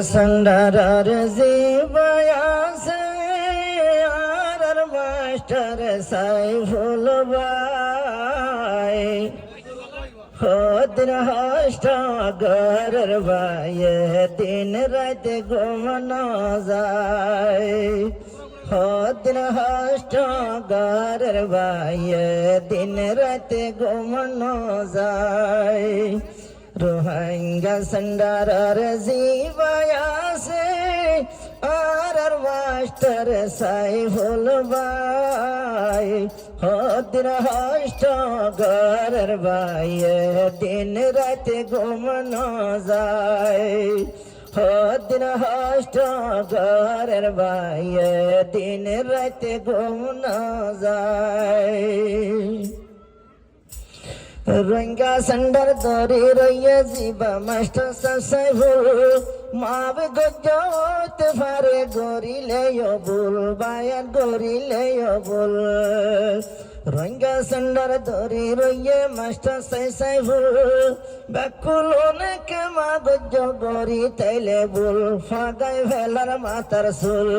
संडार जीवयासे are master Saiful भाई दिन हष्ट घर भाई दिन रात घुमना जाए दिन हष्ट घर भाई दिन रात घुमना जाए रोहिंग्या संडार जीवयासे आर मास्टर साइफुल भाई दिन हष्ट घर भाई दिन रात घुमना जाए दिन हष्ट घर भाई दिन रात घुमना जाए रोहिंग्या संडार दौरी रही जीवा मास्टर साइफुल माव गजोत फारे गोरी ले बुल बाया गोरी ले बुल रोहिंग्या संडार दौरी रही मास्टर साइफुल बेकुल के मा गजो गोरी तैले बुल फागाई भेलार मातार सुल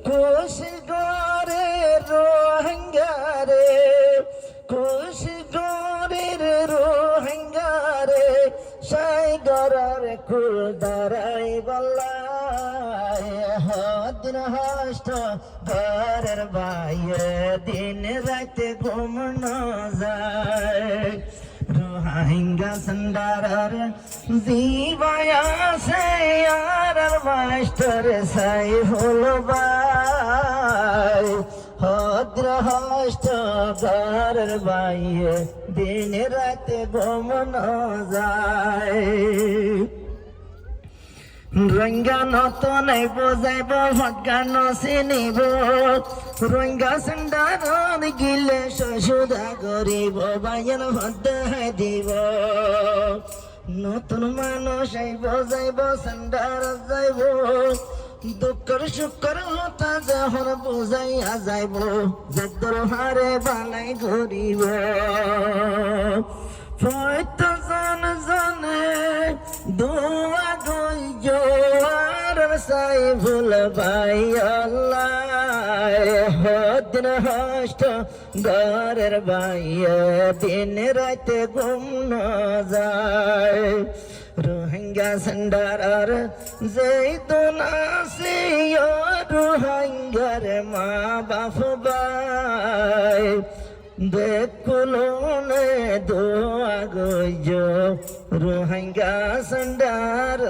खुशी गोरे रोहिंग्या रे खुशी रोहिंग्यारे साई गरार कुल दाराई बल्लाई दिन हष्ट घर भाई दिन रात घुमना जाए रोहिंग्या संडार जीवयासे यार मास्टर साइफुल भाई हष्ट घर भाई दिन रात घुमना जाए रोहिंग्या নত নাই বোঝাইব ভাগ্যান চিনিব रोहिंग्या संडाর গিলে সুদা করিব বায়ন হদ্দাই দিব নতুন মানুষ আইব যাইব संडाর যাইব দুঃখর সুখর হতা যখন বুঝাইয়া যাইব যদ্দর হারে বালাই ঘুরিব হয়তো জন জনে দোয়া গইজ আর সাইফুল ভাই আল্লাহ দিন হষ্ট ঘরের ভাই দিন রাতে ঘুম না যায় रोहिंग्या संडार जैतून से रोहिंग्यार माँ बाप भाई देखुलो ने दो आगो जो रोहिंग्या संडार